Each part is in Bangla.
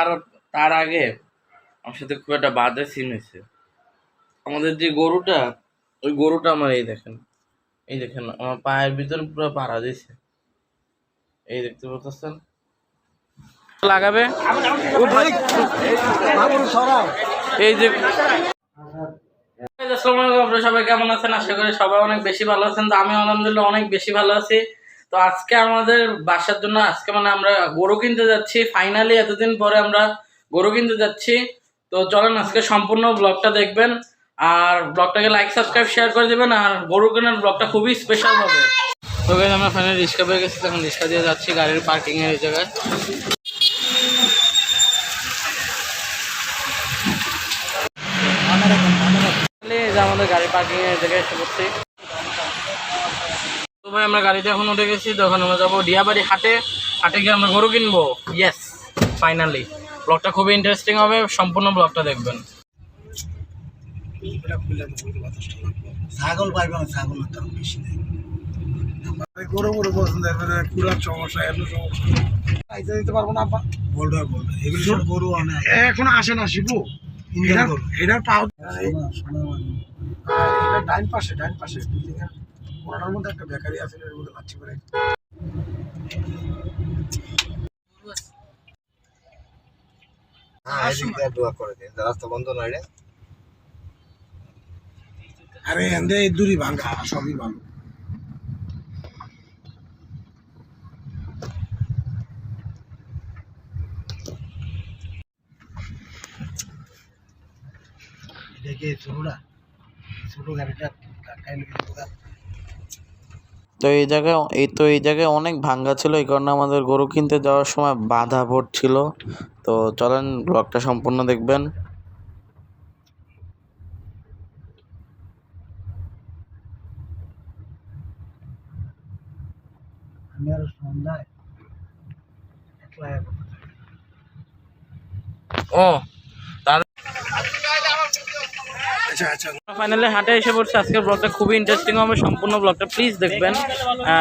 তার তার আগে আমার সাথে খুব একটা বাজে সিন হয়েছে। আমাদের যে গরুটা, ওই গরুটা আমার এই দেখেন আমার পায়ের ভিতরে পুরো পাড়া দিয়েছে। এই দেখতে পাচ্ছেন, লাগাবে এই যে। আসসালামু আলাইকুম, আপনারা সবাই কেমন আছেন? আশা করি সবাই অনেক বেশি ভালো আছেন। তো আমি আলহামদুলিল্লাহ অনেক বেশি ভালো আছি। তো আজকে আমাদের বাসার জন্য মানে আমরা গরু কিনতে যাচ্ছি। ফাইনালি এতদিন পরে আমরা গরু কিনতে যাচ্ছি। তো চলেন আজকে সম্পূর্ণ ব্লগটা দেখবেন, আর ব্লগটাকে লাইক সাবস্ক্রাইব শেয়ার করে দেবেন। আর গরু কেনার ব্লগটা খুবই স্পেশাল হবে। তো গাইস, আমরা ফাইনালি রিক্সা পেয়ে গেছি, এখন রিক্সা দিয়ে যাচ্ছি গাড়ির পার্কিং এর এই জায়গায়। আমাদের গাড়ি পার্কিং এর জায়গায় এসে পড়ছি। তো ভাই আমরা গাড়িতে এখন উঠে গেছি। তখন আমরা যাবো ডিয়াবাড়ি হাটে গিয়ে আমরা গরু কিনবো। ইয়েস, ফাইনালি ব্লগটা খুবই ইন্টারেস্টিং হবে, সম্পূর্ণ ব্লগটা দেখবেন। ছাগল পাইবে না, ছাগল দাম বেশি নেই। গরু গরু পছন্দ, কুড়ার সমস্যা, এত সমস্যা আইতে দিতে পারবো না। আপা বলটা এগুলো সব গরু আনে, এখন আসে না শিবু। এটার পাও এটা ডাইন পাশে ওনার মধ্যে একটা বেকারি আছে, এর মধ্যে লাচ্ছি করে। রাস্তা বন্ধ নয় রে। আরে এন্দে দূরই ভাঙ্গা, সবই ভালো। দেখে ছোট গাড়িটা তো এই জায়গায় অনেক ভাঙ্গা ছিল, এই কারণে আমাদের গরু কিনতে যাওয়ার সময় বাধা পড়ছিল। তো চলেন ব্লগটা সম্পূর্ণ দেখবেন। আমি আর সন্ধ্যায় ও ফাইনালি হাটে এসে পড়ছে। আজকের ব্লগটা খুবই ইন্টারেস্টিং হবে, সম্পূর্ণ ব্লগটা প্লিজ দেখবেন।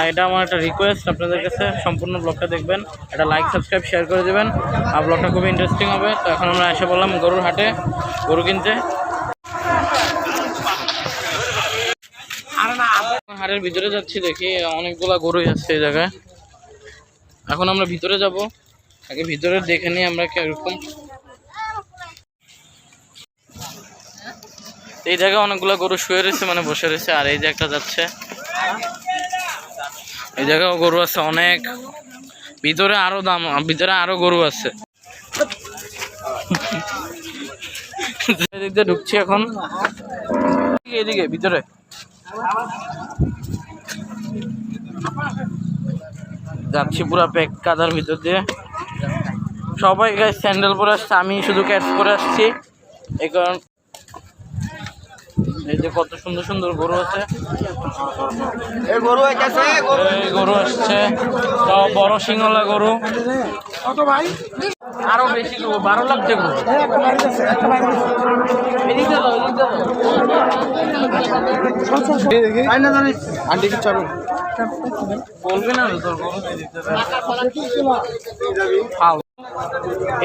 এটা আমার একটা রিকোয়েস্ট আপনাদের কাছে, সম্পূর্ণ ব্লগটা দেখবেন, এটা লাইক সাবস্ক্রাইব শেয়ার করে দেবেন, আর ব্লগটা খুবই ইন্টারেস্টিং হবে। তো এখন আমরা এসে বললাম গরুর হাটে গরু কিনতে। হাটের ভিতরে যাচ্ছি, দেখি অনেকগুলা গরুই আসছে এই জায়গায়। এখন আমরা ভিতরে যাব, আগে ভিতরে দেখে নিই আমরা কিরকম। এই জায়গায় অনেকগুলো গরু শুয়ে রয়েছে, মানে বসে রয়েছে। আর এই যে একটা যাচ্ছে, এই জায়গায় গরু আছে অনেক। ভিতরে আরো গরু আছে। এদিক দিয়ে ঢুকছি এখন, এদিকে ভিতরে যাচ্ছি পুরা প্যাক কাদার ভিতর দিয়ে। সবাই গায়ে স্যান্ডেল পরে আসছে, আমি শুধু ক্যাটস পরে আসছি। এই কারণ এই যে কত সুন্দর সুন্দর গরু আছে, গরু আসছে সব বড় সিংহলা গরু। আরো বেশি গরু, 12 লাখ গরু। বলবি না তোর গরু।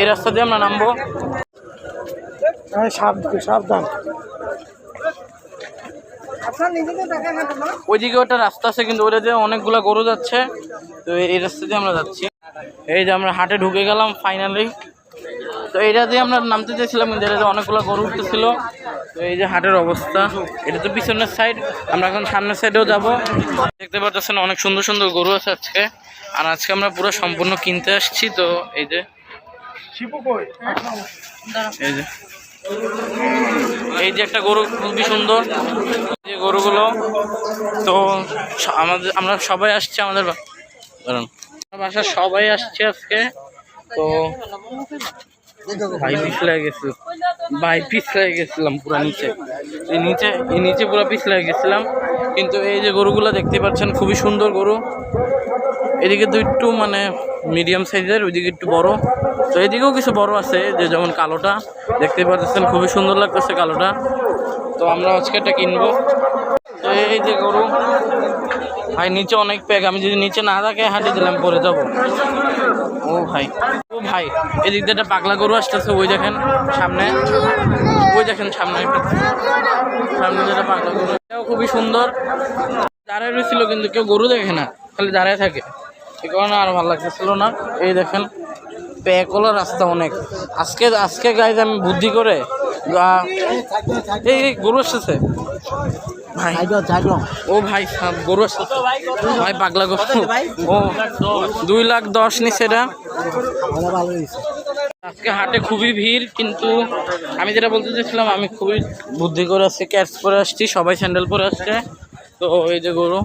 এই রাস্তা দিয়ে আমরা নামবো। সাবধান। ওইদিকে ওটা রাস্তা আছে, কিন্তু ওটা দিয়ে অনেকগুলা গরু যাচ্ছে। তো এই রাস্তা দিয়ে আমরা যাচ্ছি। এই যে আমরা হাটে ঢুকে গেলাম ফাইনালি। তো এইটা দিয়ে আমরা নামতে চাইছিলাম, কিন্তু এটা দিয়ে অনেকগুলো গরু উঠতেছিল। তো এই যে হাটের অবস্থা, এটা তো পিছনের সাইড, আমরা এখন সামনের সাইডেও যাব। দেখতে পাচ্ছেন অনেক সুন্দর সুন্দর গরু আছে আজকে। আর আজকে আমরা পুরো সম্পূর্ণ কিনতে আসছি। তো এই যে এই যে একটা গরু খুবই সুন্দর, যে গরুগুলো। তো আমরা সবাই আসছি, আমাদের বাসার সবাই আসছে আজকে। তো ভাই পিছলে গেছিলাম পুরা নিচে পুরো পিছলে গেছিলাম। কিন্তু এই যে গরুগুলো দেখতে পাচ্ছেন খুবই সুন্দর গরু। এদিকে তো একটু মানে মিডিয়াম সাইজের, ওইদিকে একটু বড়। তো এদিকেও কিছু বড় আছে, যে যেমন কালোটা দেখতে পাচ্ছেন খুবই সুন্দর লাগতেছে কালোটা। তো আমরা আজকে এটা কিনবো। তো এই যে গরু ভাই, নিচে অনেক প্যাক, আমি যদি নিচে না থাকে হাঁটি দিলাম পরে যাবো। ও ভাই খুব ভাই এদিক দিয়ে একটা পাগলা গরু আসতেছে, ওই দেখেন সামনে, ওই দেখেন সামনে সামনে যেটা পাগলা গরু, এটাও খুবই সুন্দর। দাঁড়ায় রয়েছিল কিন্তু কেউ গরু দেখে না, খালি দাঁড়ায় থাকে, এই কারণে আর ভালো লাগতেছিল না। এই দেখেন প্যাকলা রাস্তা অনেক। আজকে আজকে গাইজ আমি বুদ্ধি করে এই গরু আসতেছে ভাই, ও ভাই গরু আসতেছে ভাই, পাগলা গরু। ও 2,10,000 নিচ্ছে এটা। আজকে হাটে খুবই ভিড়, কিন্তু আমি যেটা বলতে চাইছিলাম, আমি খুবই বুদ্ধি করে আসছি, ক্যাটস পরে আসছি, সবাই স্যান্ডেল পরে আসছে। তো এই যে গরু,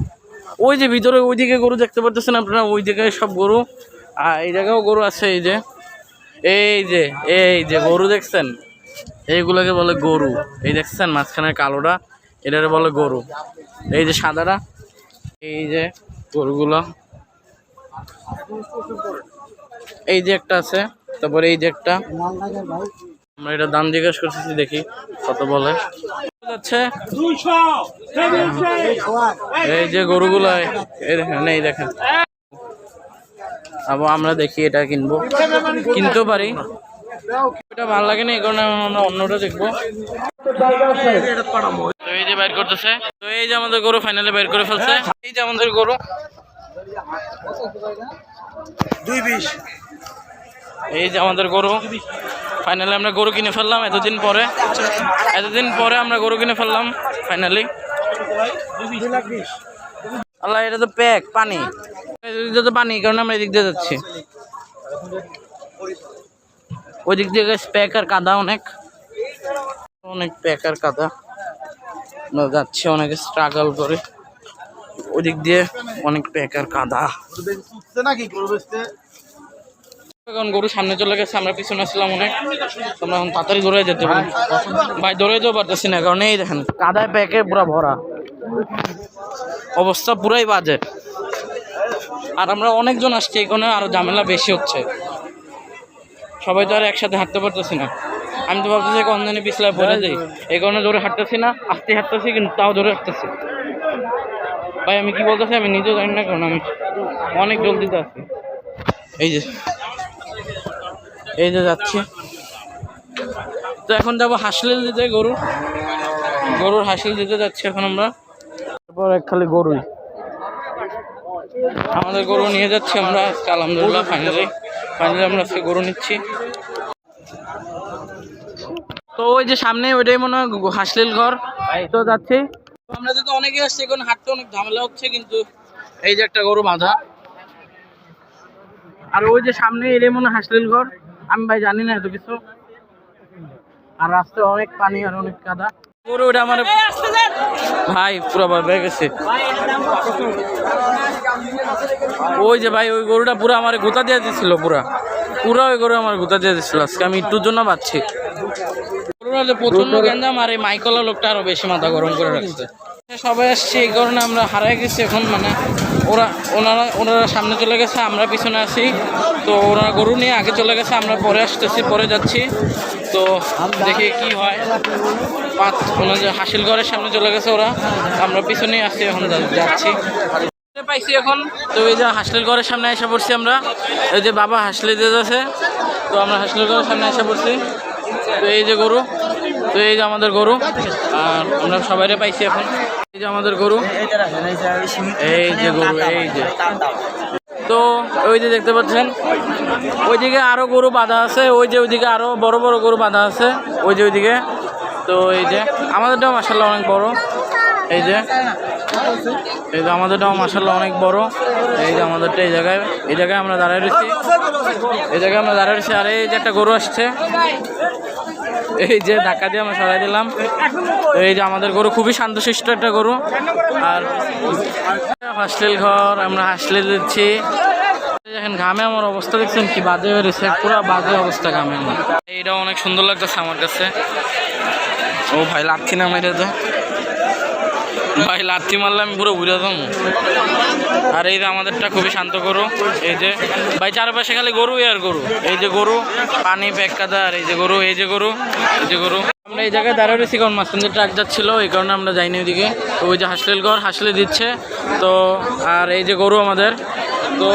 ওই যে ভিতরে ওইদিকে গরু দেখতে পারতেছেন আপনারা, ওই দিকে সব গরু, আর এই জায়গাও গরু আছে। এই যে এই যে এই যে গরু দেখছেন, এইগুলোকে বলে গরু। এই দেখছেন মাঝখানের কালোটা, এটারে বলে গরু। এই যে সাদাটা, এই যে গরুগুলো, এই যে একটা আছে, তারপরে এই যে একটা। আমরা এটা দাম জিজ্ঞেস করতেছি, দেখি কত বলে। যাচ্ছে এই যে গরুগুলো, এই দেখেন, এই দেখেন। আবার আমরা দেখি এটা কিনবো, কিনতেও পারি, এটা ভালো লাগে না, এই কারণে আমরা অন্যটা দেখবো। তো এই যে বাইর করতেছে, তো এই যে আমাদের গরু ফাইনালি বাইর করে ফেলছে। এই যে আমাদের গরু 220। এই যে আমাদের গরু ফাইনালি আমরা গরু কিনে ফেললাম এতদিন পরে আমরা গরু কিনে ফেললাম ফাইনালি। 2,20,000। আল্লাহ, এটা তো প্যাক পানি, এটা তো পানি, কারণ আমরা এদিক দিয়ে যাচ্ছি, ওই দিক দিয়ে প্যাক আর কাদা, অনেক অনেক প্যাক আর কাদা, আমরা যাচ্ছি অনেকে স্ট্রাগল করে, ওই দিক দিয়ে অনেক প্যাক আর কাদা। এখন গরু সামনে চলে গেছে, আমরা পিছনে আসলাম অনেক, আমরা এখন তাড়াতাড়ি দৌড়ে যেতে পারি ভাই, দৌড়ে যেতেও পারতেছি না, কারণ এই দেখেন কাদায় প্যাকে পুরা ভরা, অবস্থা পুরাই বাজে। আর আমরা অনেকজন আসছি, এই কারণে আরো ঝামেলা বেশি হচ্ছে, সবাই তো আর একসাথে হাঁটতে পারতেছি না। আমি তো ভাবতেছি কনজানি পিছলায় পড়ে যাই, এই কারণে জোরে হাঁটতেছি না, আস্তে হাঁটতেছি, কিন্তু তাও জোরে হাঁটতেছি। ভাই আমি কি বলতেছি আমি নিজেও জানি না, কারণ আমি অনেক জলদিতে আছি। এই যে যাচ্ছি, তো এখন যাবো হাসলিল দিতে, গরুর হাসিল দিতে যাচ্ছি এখন আমরা। তারপর এক খালি গরুই, আমাদের গরু নিয়ে যাচ্ছি আমরা আজকে আলহামদুলিল্লাহ, ফাইনালি আমরা আজকে গরু নিচ্ছি। তো ওই যে সামনে ওইটাই মনে হয় হাসলিল ঘর, তো যাচ্ছি। আমরা যদি অনেকে আসছি, এখন হাঁটতে অনেক ঝামেলা হচ্ছে, কিন্তু এই যে একটা গরু বাঁধা, আর ওই যে সামনে এটাই মনে হয় হাসলিল ঘর, আমি ভাই জানি না এত কিছু। আর রাস্তায় অনেক পানি আর অনেক কাদা, গরু ওটা আমার ভাই পুরো ভয় গেছে। ওই যে ভাই ওই গরুটা পুরো আমার গোতা দিয়ে দিচ্ছিল, পুরা ওই গরু আমার গোতা দিয়ে দিচ্ছিল। আজকে আমি একটুর জন্য পাচ্ছি, গরুরা যে প্রচন্ড গ্যাঞ্জাম, আর এই মাইকলা লোকটা আরো বেশি মাথা গরম করে রাখছে। সবাই আসছে, এই কারণে আমরা হারাই গেছি এখন, মানে ওনারা সামনে চলে গেছে, আমরা পিছনে আছি। তো ওরা গরু নিয়ে আগে চলে গেছে, আমরা পরে আসতেছি, পরে যাচ্ছি। তো দেখি কি হয়। ওনাদের হাসিল ঘরের সামনে চলে গেছে ওরা, আমরা পিছনেই আসছি, এখন যাচ্ছি পাইছি এখন। তো এই যে হাসিল ঘরের সামনে এসে পড়ছি আমরা, এই যে বাবা হাসলি দিয়ে যাচ্ছে, তো আমরা হাসিল ঘরের সামনে এসে পড়ছি। তো এই যে গরু, তো এই যে আমাদের গরু, আর আমরা সবাইরে পাইছি এখন। এই যে আমাদের গরু, এই যে গরু, এই যে। তো ওই যে দেখতে পাচ্ছেন ওইদিকে আরো গরু বাঁধা আছে, ওই যে ওইদিকে আরো বড় বড় গরু বাঁধা আছে, ওই যে ওইদিকে। তো এই যে আমাদেরটাও মাশাআল্লাহ অনেক বড়, এই যে আমাদেরটাও মাশাআল্লাহ অনেক বড়। এই যে আমাদেরটা এই জায়গায় আমরা দাঁড়ায় রয়েছি, আর এই যে একটা গরু আসছে, এই যে ধাক্কা দিয়ে আমরা সরাই দিলাম। এই যে আমাদের গরু খুবই শান্তশিষ্ট একটা গরু। আর হাসলিল ঘর, আমরা হাসলিল দিচ্ছি। দেখেন ঘামে আমার অবস্থা দেখছেন কি বাজে হয়েছে, পুরো বাজে অবস্থা ঘামে। এইটা অনেক সুন্দর লাগতেছে আমার কাছে। ও ভাই লাথি না মেরে তো ভাই, লাথি মারলে আমি পুরো বুঝে যাবো। আর এই যে আমাদেরটা খুবই শান্ত গরু, এই যে ভাই চারপাশে খালি গরু আর গরু, এই যে গরু, পানি প্যাক কাদা, আর এই যে গরু, এই যে গরু, এই যে গরু। আমরা এই জায়গায় দাঁড়িয়ে রয়েছি কারণ মাঝখান ট্রাক যাচ্ছিল, এই কারণে আমরা যাইনি ওইদিকে। তো ওই যে হাসলিল ঘর হাসলে দিচ্ছে। তো আর এই যে গরু আমাদের, তো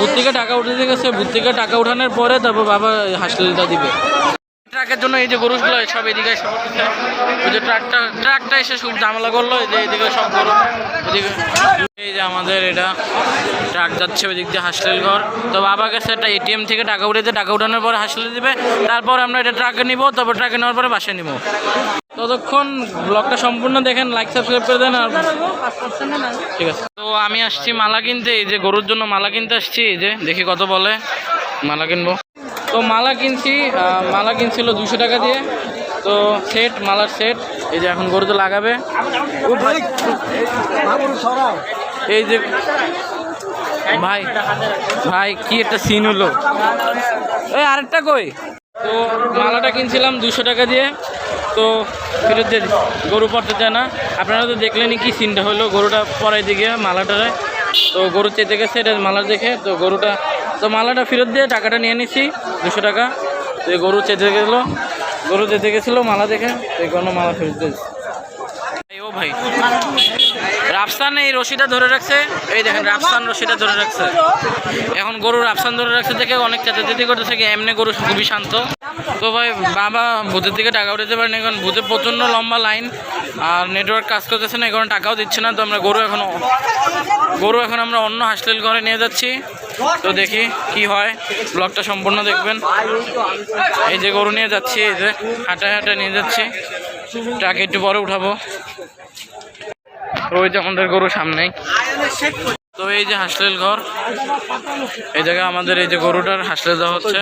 বুথ থেকে টাকা উঠে গেছে, বুথ থেকে টাকা উঠানোর পরে তারপর বাবা হাসপাতালটা দিবে। ট্রাকের জন্য এই যে গরুগুলো সব এদিকে সব উঠেছে, ওই যে ট্রাকটা এসে সব ঝামেলা করলো, এই যে এইদিকে সব গরু ওদিকে। এই যে আমাদের এটা ট্রাক যাচ্ছে ওই দিক দিয়ে হাসপাতাল ঘর। তো বাবা গেছে একটা এটিএম থেকে টাকা উঠেছে, টাকা উঠানোর পরে হাসপাতালে দিবে, তারপর আমরা এটা ট্রাকে নিব, তারপর ট্রাকে নেওয়ার পরে বাসায় নিব। ততক্ষণ ব্লগটা সম্পূর্ণ দেখেন, লাইক সাবস্ক্রাইব করে দেন। আর ঠিক আছে, তো আমি আসছি মালা কিনতে, এই যে গরুর জন্য মালা কিনতে আসছি। এই যে দেখি কত বলে, মালা কিনবো। তো মালা কিনছি, মালা কিনছিল 200 টাকা দিয়ে। তো সেট, মালার সেট। এই যে এখন গরু তো লাগাবে। এই যে ভাই ভাই কি একটা সিন হলো, এই আরেকটা কই। তো মালাটা কিনছিলাম 200 টাকা দিয়ে, তো ফেরত দিয়ে গরু পড়তে চায় না। আপনারা তো দেখলেনই কি সিনটা হলো, গরুটা পরাই দিকে মালাটারে। তো গরু চেতে গেছে এটা মালা দেখে, তো গরুটা তো মালাটা ফেরত দিয়ে টাকাটা নিয়ে নিছি 200 টাকা। তো গরু চেতে গেছিলো, গরু চেতে গেছিলো মালা দেখে, তো কোনো মালা ফেরত দিয়েছে। ও ভাই রাফসান এই রশিটা ধরে রাখছে, এই দেখেন রাফসান রশিটা ধরে রাখছে। এখন গরু রাফসান ধরে রাখছে থেকে অনেক চেঁচাচেঁচি করতেছে, কি এমনি গরু খুবই শান্ত। তো ভাই বাবা ভূতের দিকে টাকা উঠাতে পারেনি, এখন ভূতে প্রচণ্ড লম্বা লাইন আর নেটওয়ার্ক কাজ করতেছে না, এখন টাকাও দিচ্ছে না। তো আমরা গরু এখন আমরা অন্য হাসপাতাল ঘরে নিয়ে যাচ্ছি। তো দেখি কি হয়, ব্লগটা সম্পূর্ণ দেখবেন। এই যে গরু নিয়ে যাচ্ছি, এই যে হাঁটায় হাঁটায় নিয়ে যাচ্ছি, ট্রাকে একটু পরে উঠাবো। ওই যে আমাদের গরু সামনেই। তো এই যে হাসপাতাল ঘর, এই জায়গায় আমাদের এই যে গরুটার হাসপাতাল দেওয়া হচ্ছে।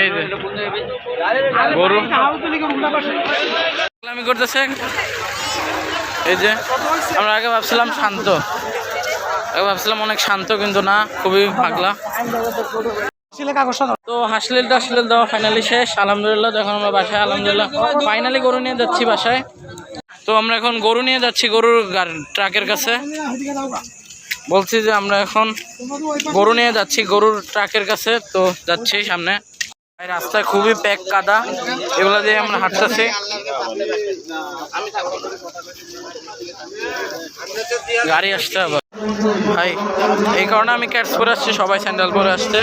এই যে গরু আমি করতেছে। এই যে আমরা আগে ভাবছিলাম শান্ত, ভাবছিলাম অনেক শান্ত, কিন্তু না, খুবই পাগলা। তো হাসপাতালটা দেওয়া ফাইনালি শেষ আলহামদুলিল্লাহ। তো এখন আমরা বাসায় আলহামদুলিল্লাহ ফাইনালি গরু নিয়ে যাচ্ছি বাসায়। তো আমরা এখন গরু নিয়ে যাচ্ছি গরুর ট্রাকের কাছে। বলছি যে আমরা এখন গরু নিয়ে যাচ্ছি গরুর ট্রাকের কাছে। তো যাচ্ছি সামনে, রাস্তায় খুবই প্যাক কাদা, এগুলো দিয়ে আমরা হাঁটতেছি। গাড়ি আসছে আবার ভাই, এই কারণে আমি ক্যাটস পরে আসছি, সবাই স্যান্ডেল পরে আসছে।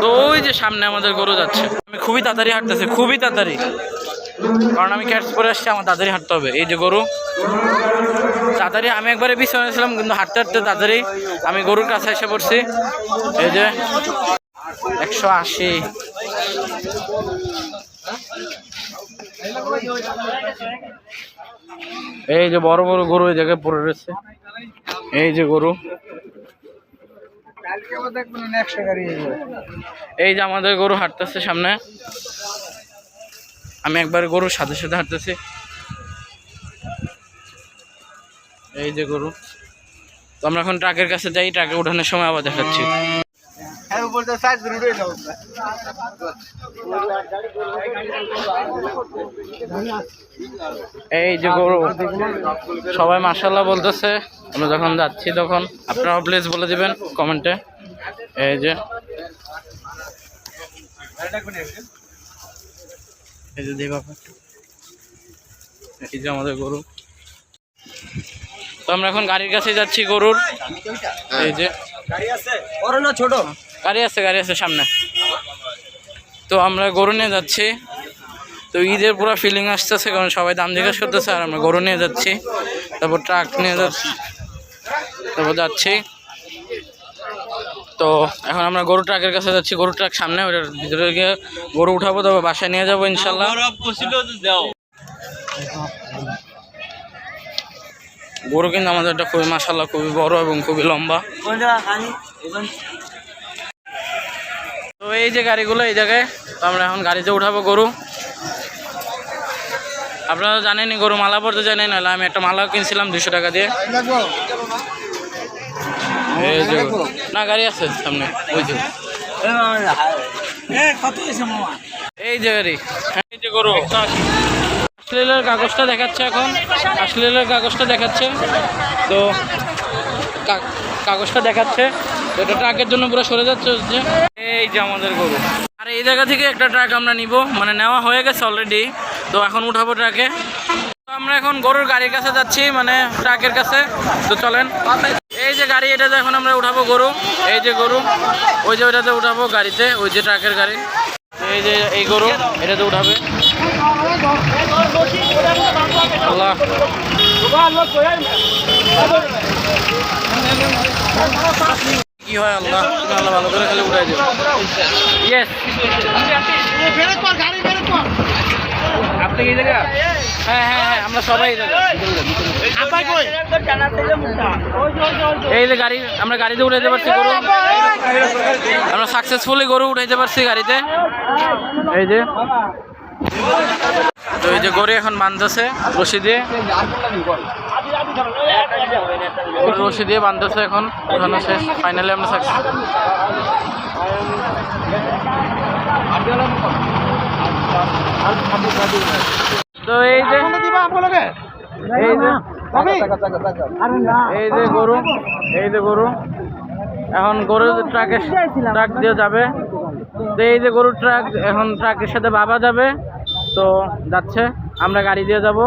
তো ওই যে সামনে আমাদের গরু যাচ্ছে, আমি খুবই তাড়াতাড়ি হাঁটতেছি, খুবই তাড়াতাড়ি, কারণ আমি ক্যাটস পরে আসছি, আমার তাড়াতাড়ি হাঁটতে হবে। এই যে গরু তাড়াতাড়ি, আমি একবারে পিছনে ছিলাম, কিন্তু হাঁটতে হাঁটতে তাড়াতাড়ি আমি গরুর কাছে এসে পড়ছি। এই যে 180। এই যে বড় বড় গরু এই জায়গায় পড়ে রয়েছে। এই যে গরু, এই যে আমাদের গরু হাঁটতেছে সামনে, আমি একবার গরুর সাথে সাথে হাঁটতেছি। এই যে গরু। তো আমরা এখন ট্রাকের কাছে যাই, ট্রাকে উঠানোর সময় আবার দেখাচ্ছি। এই যে গরু, সবাই মাশাআল্লাহ বলতেছে আমরা যখন যাচ্ছি তখন। আপনারাও প্লিজ বলে দিবেন কমেন্টে। এই যে এই যে আমাদের গরু। তো আমরা এখন গাড়ির কাছে যাচ্ছি গরুর। এই যে ছোট গাড়ি আছে সামনে। তো আমরা গরু নিয়ে যাচ্ছি। তো ঈদের পুরো ফিলিং আসতেছে, কারণ সবাই দাম জিজ্ঞেস করতেছে, আর আমরা গরু নিয়ে যাচ্ছি। তারপর ট্রাক নিয়ে যাচ্ছি, তারপর যাচ্ছি। তো এখন আমরা গরু ট্রাকের কাছে যাচ্ছি, গরু ট্রাক সামনে, ওটার ভিতরে গিয়ে গরু উঠাবো, তারপর বাসায় নিয়ে যাবো ইনশাল্লাহ। গরু কিন্তু আমাদের এটা খুবই মাশাআল্লাহ খুবই বড় এবং খুবই লম্বা। তো এই যে গাড়িগুলো এই জায়গায়, তো আমরা এখন গাড়িতে উঠাবো গরু। আপনারা জানেনই গরু মালা পড়তে জানেন, নাহলে আমি একটা মালা কিনছিলাম 200 টাকা দিয়ে। এই যে না গাড়ি আছে সামনে, ওই যে এই যে গাড়ি। এই যে গরু হাসপাতালের কাগজটা দেখাচ্ছে, এখন হাসপাতালের কাগজটা দেখাচ্ছে। তো কাগজটা দেখাচ্ছে, এটা ট্রাকের জন্য পুরো সরে যাচ্ছে। এই যে আমাদের গরু। আর এই জায়গা থেকে একটা ট্রাক আমরা নিব, মানে নেওয়া হয়ে গেছে অলরেডি। তো এখন উঠাবো ট্রাকে। আমরা এখন গরুর গাড়ির কাছে যাচ্ছি, মানে ট্রাকের কাছে। তো চলেন, এই যে গাড়ি, এটাতে এখন আমরা উঠাবো গরু। এই যে গরু, ওই যে ওইটাতে উঠাবো গাড়িতে, ওই যে ট্রাকের গাড়ি। এই যে এই গরু এটাতে উঠাবে। আল্লাহ, কি হয় আল্লাহ, তুমি আল্লাহ ভালো করে খালি উঠাই দিও। ইয়েস, আপনি কি জায়গা? হ্যাঁ হ্যাঁ হ্যাঁ, আমরা সবাই এই যে গাড়ি, আমরা গাড়িতে উঠাইতে পারছি গরু, আমরা সাকসেসফুলি গরু উঠাইতে পারছি গাড়িতে। এই যে, তো এই যে গরু এখন বাঁধতেছে রশি দিয়ে, রশি দিয়ে বাঁধতেছে এখন, ওখানে শেষ, ফাইনালি আমরা সাকসেস। তো এই যে এই যে গরু, এই যে গরু এখন গরু ট্রাক দিয়ে যাবে। তো এই যে গরুর ট্রাক এখন ট্রাকের সাথে বাবা যাবে, তো যাচ্ছে, আমরা গাড়ি দিয়ে যাব।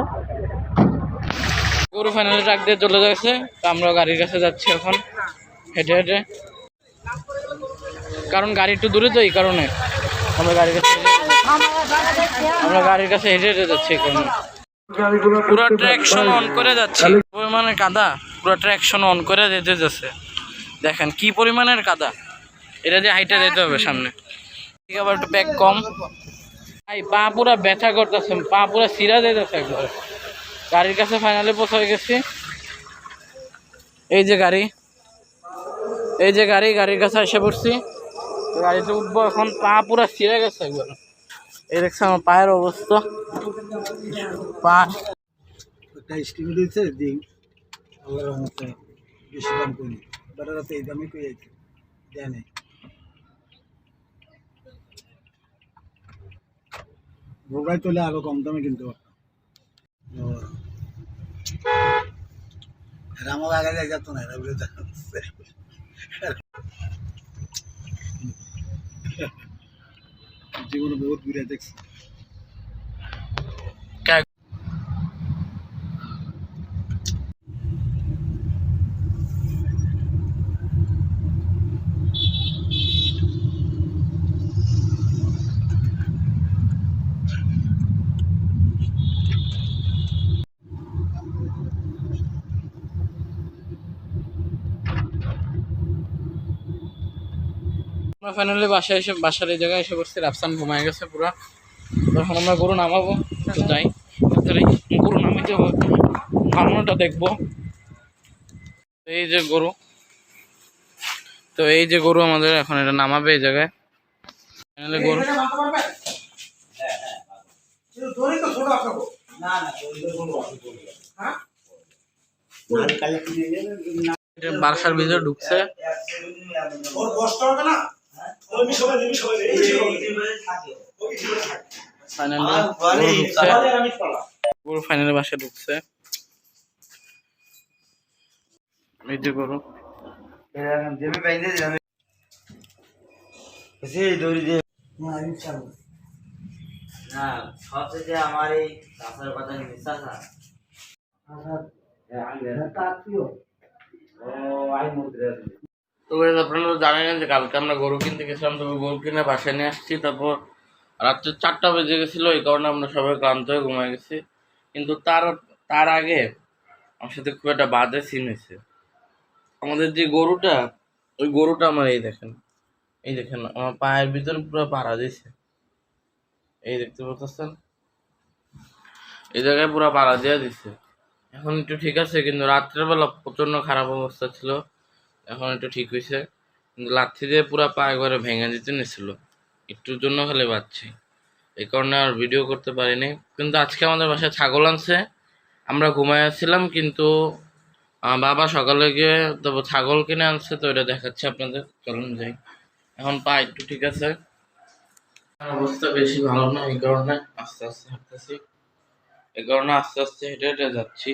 গরু ফাইনালি ট্রাক দিয়ে চলে যাচ্ছে, তো আমরা গাড়ির কাছে যাচ্ছি এখন হেঁটে হেঁটে, কারণ গাড়ি একটু দূরে তো, এই কারণে আমরা গাড়ির কাছে হেঁটে হেঁটে যাচ্ছি। এই কারণে পুরো ট্র্যাকশন অন করে যাচ্ছি, পরিমাণে কাদা, পুরো ট্র্যাকশন অন করে যেতে যাচ্ছে। দেখেন কি পরিমাণের কাদা, এটা দিয়ে হাইটে যেতে হবে সামনে। ঠিক, আবার একটু প্যাক কম। পা পুরা ব্যথা করতেছে, পা পুরা সিরা যেতেছে একবার। গাড়ির কাছে ফাইনালি পৌঁছে গেছি। এই যে গাড়ি, এই যে গাড়ি, গাড়ির কাছে এসে পড়ছি। গাড়িতে উঠবো এখন, পা পুরা ছিঁড়ে গেছে একবার। এই দেখছে আমার পায়ের অবস্থা, পা একটা স্টিম দিয়েছে দিন, আল্লাহর রহমতে বেশি দাম করি, বেটারাতে এই দামে কই আছে দেয় নাই। ভোগাই তোলে আরো কম দামে কিনতে পারতাম। আমার আগে যাই যেত না, এরা বলে জীবনে বহুত ঘুরে দেখছি। আমরা ফাইনালি বাসায় এসে, বাসার এই জায়গায় এসে পড়ছি। রাফসান ঘুমায় গেছে পুরা। তখন আমরা গরু নামাবো, তো যাই গরু নামিতে হবে, নামানোটা দেখবো। এই যে গরু, তো এই যে গরু আমাদের এখন এটা নামাবে এই জায়গায়। ফাইনালি গরু বাসার ভিতরে ঢুকছে। ফাইনালি বাসায় ঢুকছে। এই যে গরু, আমার এই চাষের কথা বিশ্বাস আছে। তো আপনারা জানেন যে কালকে আমরা গরু কিনতে গেছিলাম, তবে গরু কিনে বাসায় নিয়ে আসছি। তারপর রাত্রে 4টা বেজে গেছিলো, এই কারণে আমরা সবাই ক্লান্ত হয়ে ঘুমাই গেছি। কিন্তু তার আগে আমার সাথে খুব একটা বাজে সিন হয়েছে। আমাদের যে গরুটা, ওই গরুটা আমার এই দেখেন আমার পায়ের ভিতরে পুরো পাড়া দিয়েছে। এই দেখতে পাচ্ছেন, এই জায়গায় পুরো পাড়া দিয়ে দিছে। এখন একটু ঠিক আছে, কিন্তু রাত্রের বেলা প্রচন্ড খারাপ অবস্থা ছিল। এখন একটু ঠিক হয়েছে, কিন্তু লাথি দিয়ে পুরো পা একবারে ভেঙে দিতে নিয়েছিল। একটুর জন্য খালি বাচ্ছি, এই কারণে আর ভিডিও করতে পারিনি। কিন্তু আজকে আমাদের বাসায় ছাগল আনছে, আমরা ঘুমায় আসছিলাম, কিন্তু বাবা সকালে গিয়ে তারপর ছাগল কিনে আনছে, তো এটা দেখাচ্ছে আপনাদের। চলুন যাই। এখন পা একটু ঠিক আছে, অবস্থা বেশি ভালো না, এই কারণে আস্তে আস্তে হাঁটতেছি। এই কারণে আস্তে আস্তে হেঁটে হেঁটে যাচ্ছি,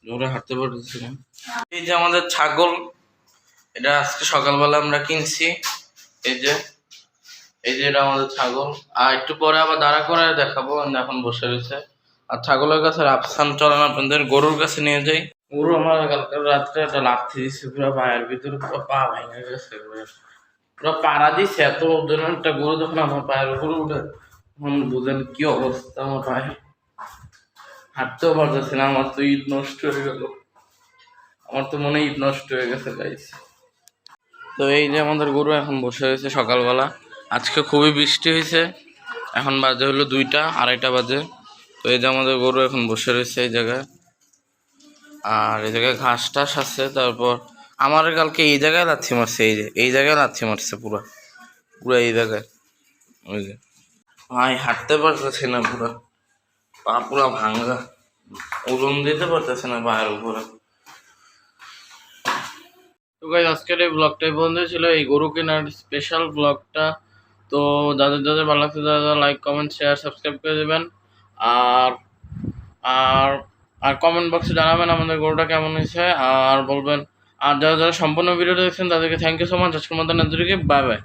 জোরে হাঁটতে পারতেছি না। এই যে আমাদের ছাগল, এটা আজকে সকালবেলা আমরা কিনছি। এই যে এটা আমাদের ছাগল। আর একটু পরে আবার দাঁড়া করে দেখাবো, এখন বসে রয়েছে। আর ছাগলের কাছে রাফসান চলেন আপনাদের গরুর কাছে নিয়ে যাই। গরু আমার কালকে রাত্রে একটা লাথি দিচ্ছে, পুরো পায়ের ভিতরে পুরো পা ভেঙে গেছে, পুরো পাড়া দিচ্ছে। এত ওজনের একটা গরু যখন আমার পায়ের উপরে উঠে তখন বুঝেন কি অবস্থা আমার পায়ে, হাঁটতেও পারতেছি না। আমার তো ঈদ নষ্ট হয়ে গেল, আমার তো মনে ঈদ নষ্ট হয়ে গেছে গাইস। তো এই যে আমাদের গরু এখন বসে হয়েছে সকালবেলা, আজকে খুবই বৃষ্টি হয়েছে। এখন বাজে হলো 2টা, 2:30 বাজে। তো এই যে আমাদের গরু এখন বসে রয়েছে এই জায়গায়, আর এই জায়গায় ঘাস টাস আছে। তারপর আমার কালকে এই জায়গায় লাথি মারছে, এই যে এই জায়গায় লাথি মারছে পুরো পুরো এই জায়গায়। ওই যে ভাই হাঁটতে পারতেছি না, পুরো পা পুরো ভাঙ্গা, ওজন দিতে পারতেছে না পায়ের উপরে। তো গাইস আজকের এই ব্লগটা এই পর্যন্ত ছিল, এই গরু কেনার স্পেশাল ব্লগটা। তো যাদের যাদের ভালো লাগছে তারা লাইক কমেন্ট শেয়ার সাবস্ক্রাইব করে দেবেন। আর আর আর কমেন্ট বক্সে জানাবেন আমাদের গরুটা কেমন হয়েছে, আর বলবেন। আর যারা যারা সম্পূর্ণ ভিডিওটা দেখছেন তাদেরকে থ্যাংক ইউ সো মাচ। আজকের মতো নাজরিকে বাই বাই।